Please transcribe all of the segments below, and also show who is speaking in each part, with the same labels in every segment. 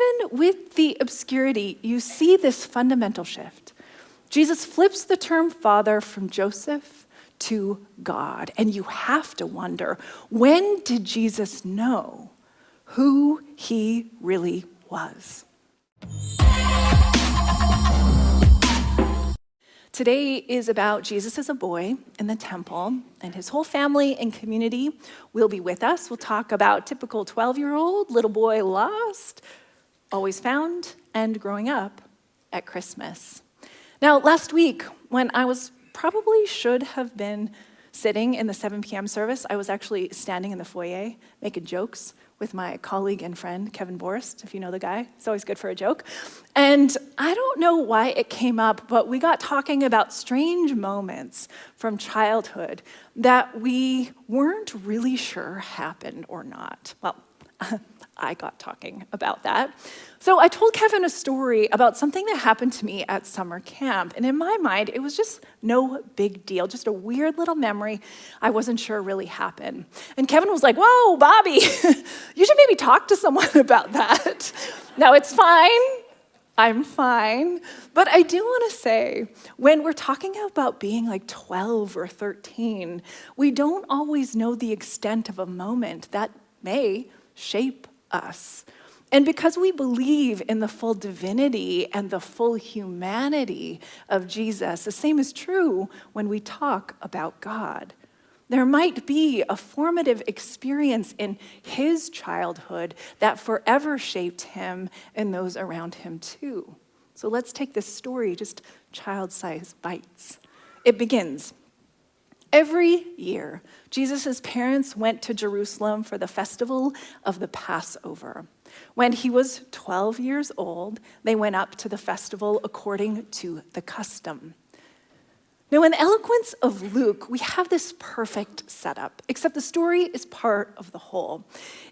Speaker 1: even with the obscurity, you see this fundamental shift. Jesus flips the term father from Joseph to God. And you have to wonder, when did Jesus know who he really was? Today is about Jesus as a boy in the temple, and his whole family and community will be with us. We'll talk about typical 12-year-old, little boy lost, always found, and growing up at Christmas. Now, last week, when I probably should have been sitting in the 7 p.m. service, I was actually standing in the foyer making jokes with my colleague and friend, Kevin Borst, if you know the guy. It's always good for a joke. And I don't know why it came up, but we got talking about strange moments from childhood that we weren't really sure happened or not. Well, I got talking about that. So I told Kevin a story about something that happened to me at summer camp. And in my mind, it was just no big deal, just a weird little memory I wasn't sure really happened. And Kevin was like, whoa, Bobbi, you should maybe talk to someone about that. Now, it's fine. I'm fine. But I do want to say, when we're talking about being like 12 or 13, we don't always know the extent of a moment that may shape us. And because we believe in the full divinity and the full humanity of Jesus, the same is true when we talk about God. There might be a formative experience in his childhood that forever shaped him and those around him too. So let's take this story, just child-sized bites. It begins. Every year, Jesus' parents went to Jerusalem for the festival of the Passover. When he was 12 years old, they went up to the festival according to the custom. Now, in the eloquence of Luke, we have this perfect setup, except the story is part of the whole.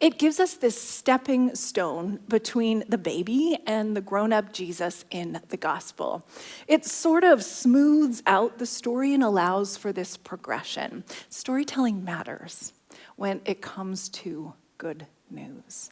Speaker 1: It gives us this stepping stone between the baby and the grown-up Jesus in the gospel. It sort of smooths out the story and allows for this progression. Storytelling matters when it comes to good news.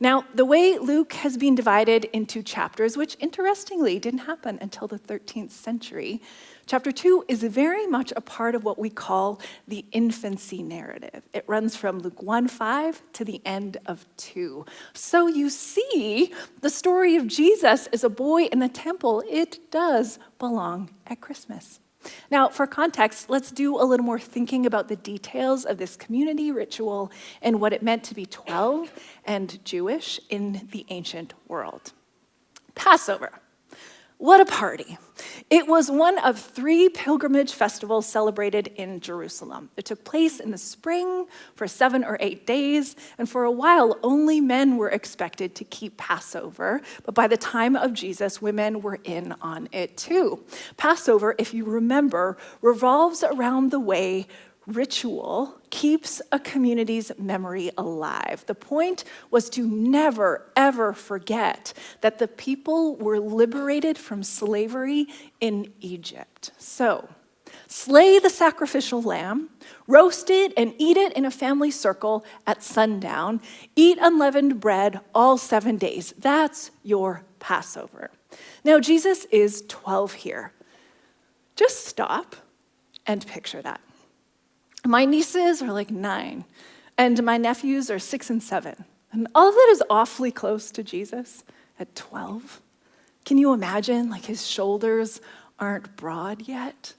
Speaker 1: Now, the way Luke has been divided into chapters, which interestingly didn't happen until the 13th century, chapter 2 is very much a part of what we call the infancy narrative. It runs from Luke 1:5 to the end of 2. So you see, the story of Jesus as a boy in the temple, it does belong at Christmas. Now, for context, let's do a little more thinking about the details of this community ritual and what it meant to be 12 and Jewish in the ancient world. Passover. What a party. It was one of 3 pilgrimage festivals celebrated in Jerusalem. It took place in the spring for 7 or 8 days, and for a while, only men were expected to keep Passover, but by the time of Jesus, women were in on it too. Passover, if you remember, revolves around the way ritual keeps a community's memory alive. The point was to never, ever forget that the people were liberated from slavery in Egypt. So, slay the sacrificial lamb, roast it and eat it in a family circle at sundown, eat unleavened bread all 7 days. That's your Passover. Now, Jesus is 12 here. Just stop and picture that. My nieces are like 9, and my nephews are 6 and 7. And all of that is awfully close to Jesus at 12. Can you imagine, like his shoulders aren't broad yet?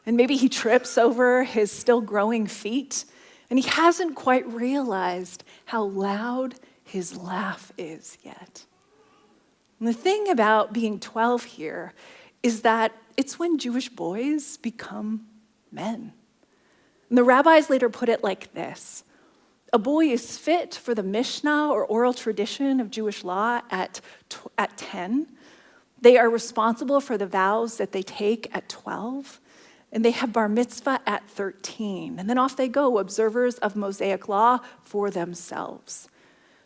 Speaker 1: And maybe he trips over his still growing feet, and he hasn't quite realized how loud his laugh is yet. And the thing about being 12 here is that it's when Jewish boys become men. And the rabbis later put it like this: a boy is fit for the Mishnah or oral tradition of Jewish law at 10. They are responsible for the vows that they take at 12. And they have bar mitzvah at 13. And then off they go, observers of Mosaic law for themselves.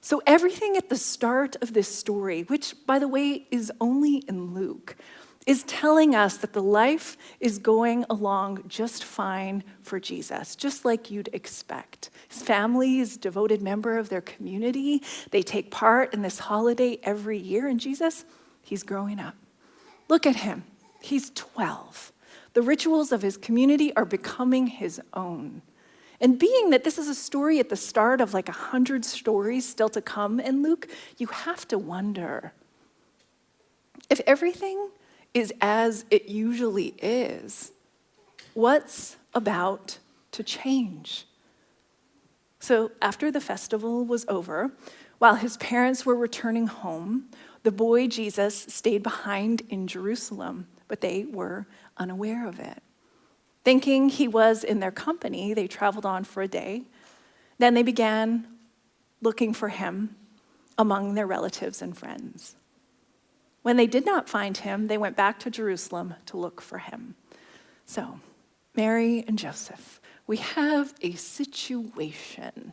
Speaker 1: So everything at the start of this story, which, by the way, is only in Luke, is telling us that the life is going along just fine for Jesus, just like you'd expect. His family is a devoted member of their community. They take part in this holiday every year, and Jesus, he's growing up. Look at him. He's 12. The rituals of his community are becoming his own. And being that this is a story at the start of like 100 stories still to come in Luke, you have to wonder, if everything is as it usually is, what's about to change? So after the festival was over, while his parents were returning home, the boy Jesus stayed behind in Jerusalem, but they were unaware of it. Thinking he was in their company, they traveled on for a day. Then they began looking for him among their relatives and friends. When they did not find him, they went back to Jerusalem to look for him. So, Mary and Joseph, we have a situation.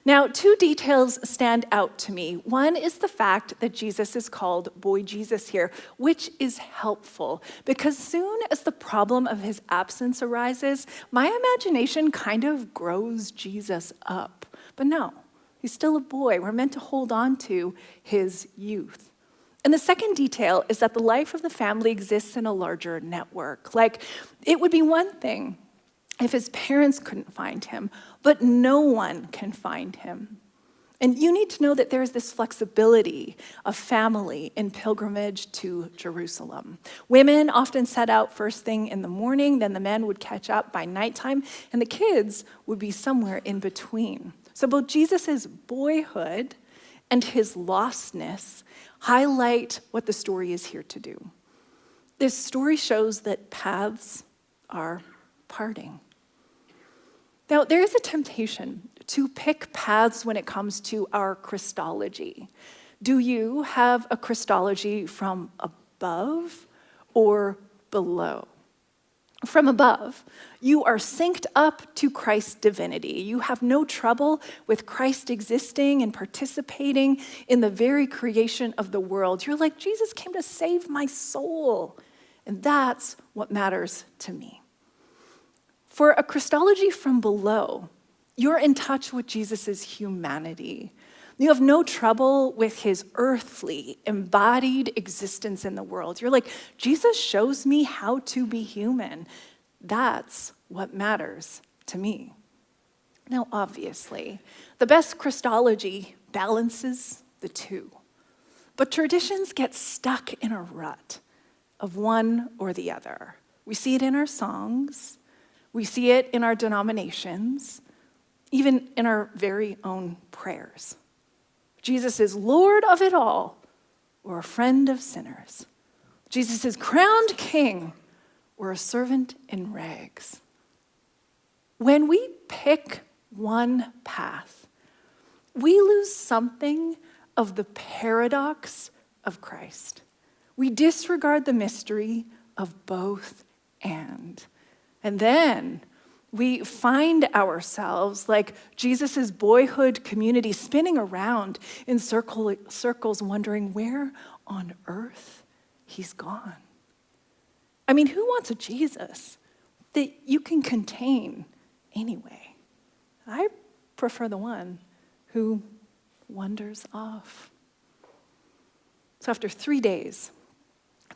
Speaker 1: Now, two details stand out to me. One is the fact that Jesus is called Boy Jesus here, which is helpful because soon as the problem of his absence arises, my imagination kind of grows Jesus up. But no, he's still a boy. We're meant to hold on to his youth. And the second detail is that the life of the family exists in a larger network. Like, it would be one thing if his parents couldn't find him, but no one can find him. And you need to know that there's this flexibility of family in pilgrimage to Jerusalem. Women often set out first thing in the morning, then the men would catch up by nighttime, and the kids would be somewhere in between. So both Jesus' boyhood and his lostness highlight what the story is here to do. This story shows that paths are parting. Now, there is a temptation to pick paths when it comes to our Christology. Do you have a Christology from above or below? From above, you are synced up to Christ's divinity. You have no trouble with Christ existing and participating in the very creation of the world. You're like, Jesus came to save my soul. And that's what matters to me. For a Christology from below, you're in touch with Jesus' humanity. You have no trouble with his earthly, embodied existence in the world. You're like, Jesus shows me how to be human. That's what matters to me. Now, obviously, the best Christology balances the two. But traditions get stuck in a rut of one or the other. We see it in our songs. We see it in our denominations, even in our very own prayers. Jesus is Lord of it all, or a friend of sinners. Jesus is crowned king, or a servant in rags. When we pick one path, we lose something of the paradox of Christ. We disregard the mystery of both and. And then we find ourselves like Jesus' boyhood community spinning around in circles wondering where on earth he's gone. I mean, who wants a Jesus that you can contain anyway? I prefer the one who wanders off. So after 3 days,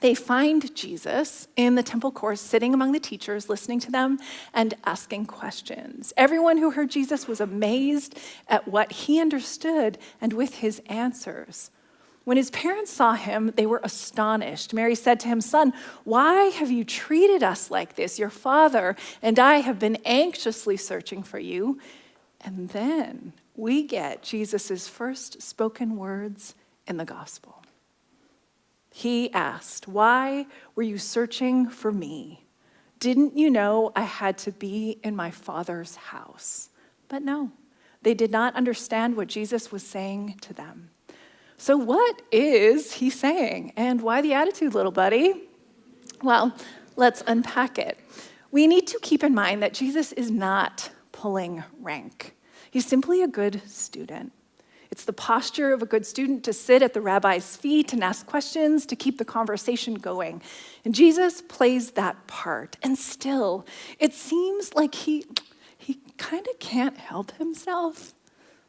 Speaker 1: they find Jesus in the temple courts, sitting among the teachers, listening to them and asking questions. Everyone who heard Jesus was amazed at what he understood and with his answers. When his parents saw him, they were astonished. Mary said to him, "Son, why have you treated us like this? Your father and I have been anxiously searching for you." And then we get Jesus' first spoken words in the gospel. He asked, "Why were you searching for me? Didn't you know I had to be in my Father's house?" But no, they did not understand what Jesus was saying to them. So what is he saying? And why the attitude, little buddy? Well, let's unpack it. We need to keep in mind that Jesus is not pulling rank. He's simply a good student. It's the posture of a good student to sit at the rabbi's feet and ask questions to keep the conversation going. And Jesus plays that part. And still, it seems like he kind of can't help himself.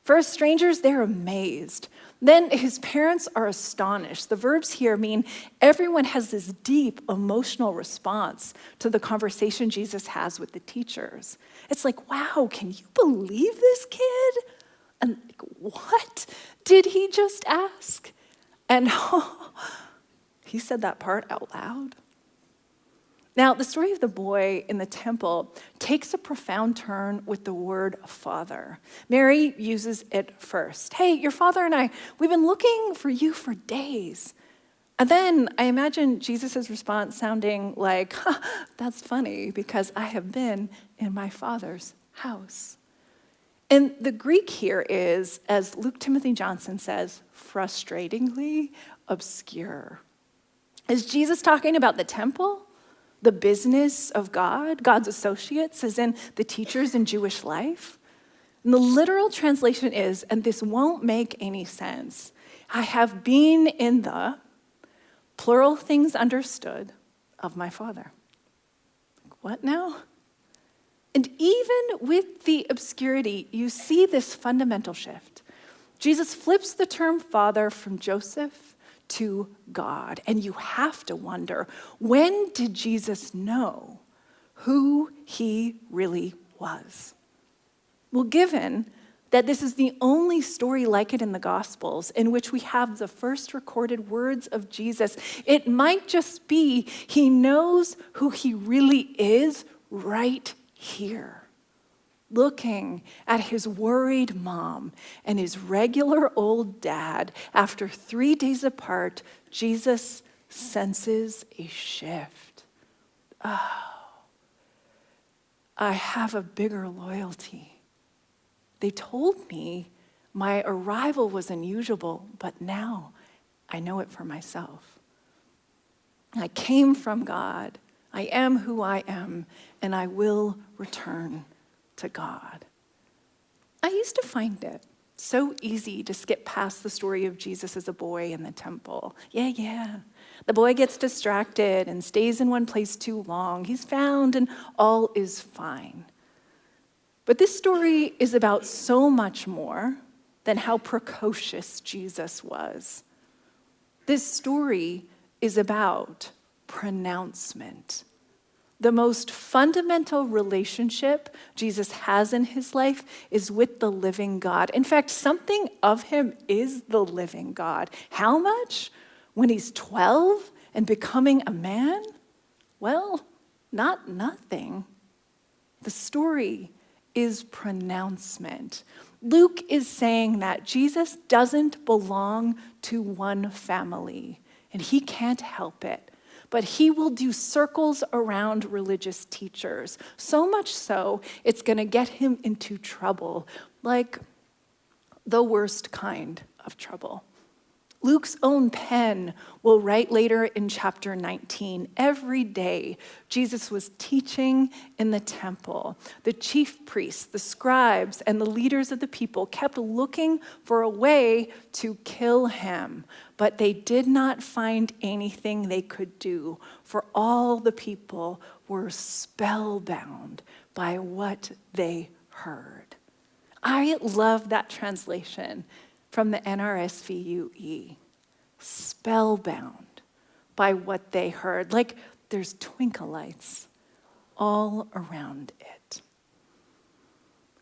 Speaker 1: First, strangers, they're amazed. Then his parents are astonished. The verbs here mean everyone has this deep emotional response to the conversation Jesus has with the teachers. It's like, wow, can you believe this kid? And like, what did he just ask? And he said that part out loud. Now, the story of the boy in the temple takes a profound turn with the word father. Mary uses it first. Hey, your father and I, we've been looking for you for days. And then I imagine Jesus' response sounding like, that's funny because I have been in my father's house. And the Greek here is, as Luke Timothy Johnson says, frustratingly obscure. Is Jesus talking about the temple, the business of God, God's associates, as in the teachers in Jewish life? And the literal translation is, and this won't make any sense, I have been in the plural things understood of my Father. What now? And even with the obscurity, you see this fundamental shift. Jesus flips the term father from Joseph to God. And you have to wonder, when did Jesus know who he really was? Well, given that this is the only story like it in the Gospels in which we have the first recorded words of Jesus, it might just be he knows who he really is right here, looking at his worried mom and his regular old dad. After 3 days apart, Jesus senses a shift. Oh, I have a bigger loyalty. They told me my arrival was unusual, but now I know it for myself. I came from God. I am who I am, and I will return to God. I used to find it so easy to skip past the story of Jesus as a boy in the temple. Yeah. The boy gets distracted and stays in one place too long. He's found and all is fine. But this story is about so much more than how precocious Jesus was. This story is about pronouncement. The most fundamental relationship Jesus has in his life is with the living God. In fact, something of him is the living God. How much? When he's 12 and becoming a man? Well, not nothing. The story is pronouncement. Luke is saying that Jesus doesn't belong to one family, and he can't help it. But he will do circles around religious teachers. So much so, it's going to get him into trouble, like the worst kind of trouble. Luke's own pen will write later in chapter 19, every day Jesus was teaching in the temple. The chief priests, the scribes, and the leaders of the people kept looking for a way to kill him, but they did not find anything they could do, for all the people were spellbound by what they heard. I love that translation from the NRSVUE, spellbound by what they heard, like there's twinkle lights all around it.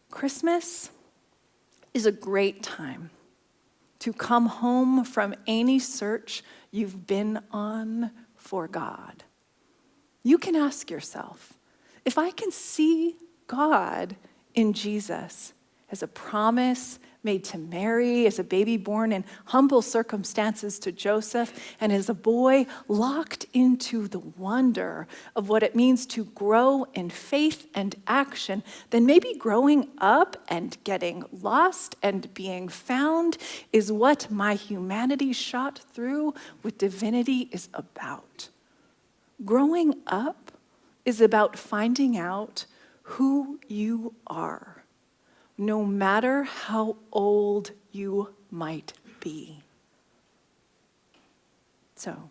Speaker 1: Christmas is a great time to come home from any search you've been on for God. You can ask yourself, if I can see God in Jesus as a promise made to Mary, as a baby born in humble circumstances to Joseph, and as a boy locked into the wonder of what it means to grow in faith and action, then maybe growing up and getting lost and being found is what my humanity shot through with divinity is about. Growing up is about finding out who you are, no matter how old you might be. So,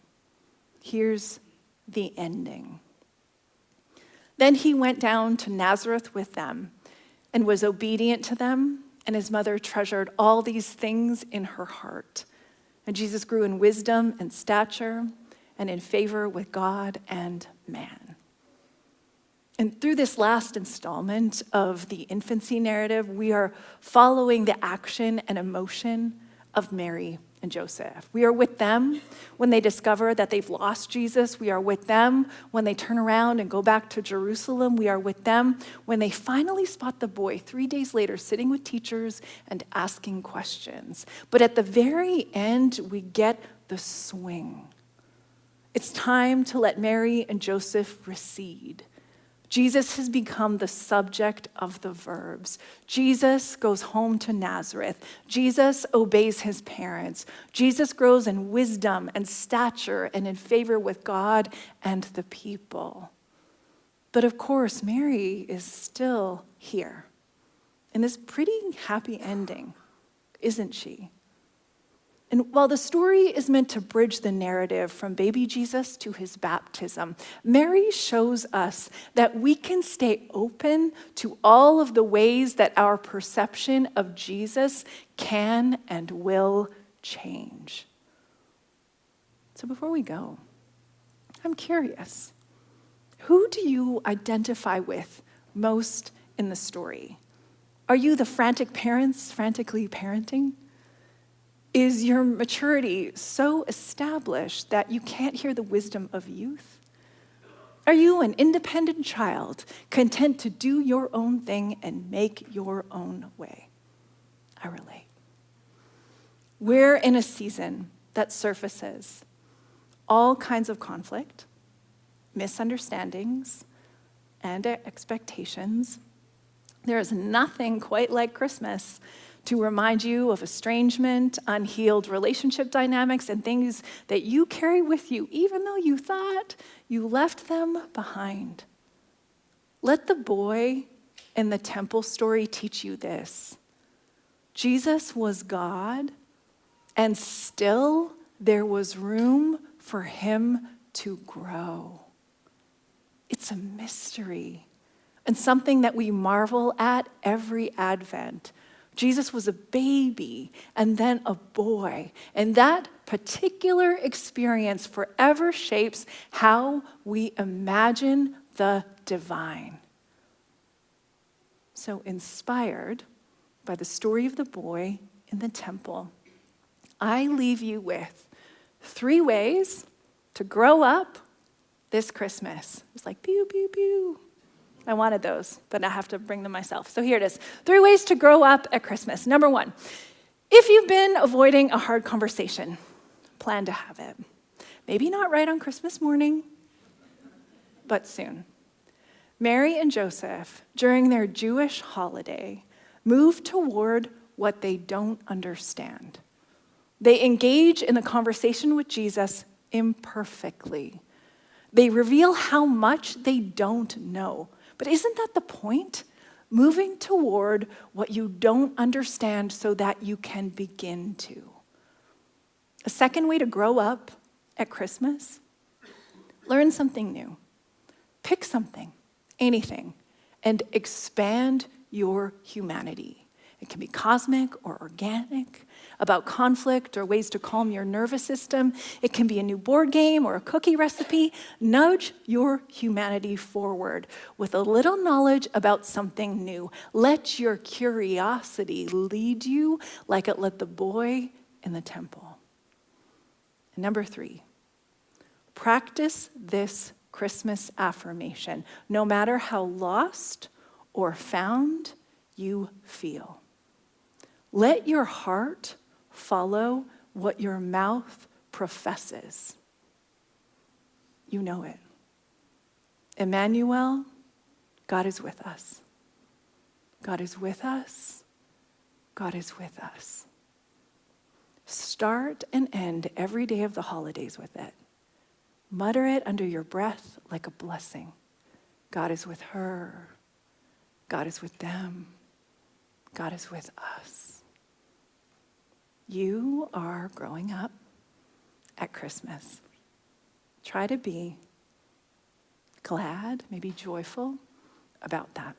Speaker 1: here's the ending. Then he went down to Nazareth with them and was obedient to them, and his mother treasured all these things in her heart. And Jesus grew in wisdom and stature and in favor with God and man. And through this last installment of the infancy narrative, we are following the action and emotion of Mary and Joseph. We are with them when they discover that they've lost Jesus. We are with them when they turn around and go back to Jerusalem. We are with them when they finally spot the boy 3 days later sitting with teachers and asking questions. But at the very end, we get the swing. It's time to let Mary and Joseph recede. Jesus has become the subject of the verbs. Jesus goes home to Nazareth. Jesus obeys his parents. Jesus grows in wisdom and stature and in favor with God and the people. But of course, Mary is still here in this pretty happy ending, isn't she? And while the story is meant to bridge the narrative from baby Jesus to his baptism, Mary shows us that we can stay open to all of the ways that our perception of Jesus can and will change. So before we go, I'm curious, who do you identify with most in the story? Are you the frantic parents frantically parenting? Is your maturity so established that you can't hear the wisdom of youth? Are you an independent child, content to do your own thing and make your own way? I relate. We're in a season that surfaces all kinds of conflict, misunderstandings, and expectations. There is nothing quite like Christmas to remind you of estrangement, unhealed relationship dynamics, and things that you carry with you, even though you thought you left them behind. Let the boy in the temple story teach you this. Jesus was God, and still there was room for him to grow. It's a mystery, and something that we marvel at every Advent. Jesus was a baby and then a boy, and that particular experience forever shapes how we imagine the divine. So, inspired by the story of the boy in the temple, I leave you with 3 ways to grow up this Christmas. It's like pew, pew, pew. I wanted those, but I have to bring them myself. So here it is. 3 ways to grow up at Christmas. Number 1, if you've been avoiding a hard conversation, plan to have it. Maybe not right on Christmas morning, but soon. Mary and Joseph, during their Jewish holiday, move toward what they don't understand. They engage in the conversation with Jesus imperfectly. They reveal how much they don't know. But isn't that the point? Moving toward what you don't understand so that you can begin to. A second way to grow up at Christmas, learn something new. Pick something, anything, and expand your humanity. It can be cosmic or organic, about conflict or ways to calm your nervous system. It can be a new board game or a cookie recipe. Nudge your humanity forward with a little knowledge about something new. Let your curiosity lead you like it led the boy in the temple. And number 3, practice this Christmas affirmation, no matter how lost or found you feel. Let your heart follow what your mouth professes. You know it. Emmanuel, God is with us. God is with us. God is with us. Start and end every day of the holidays with it. Mutter it under your breath like a blessing. God is with her. God is with them. God is with us. You are growing up at Christmas. Try to be glad, maybe joyful about that.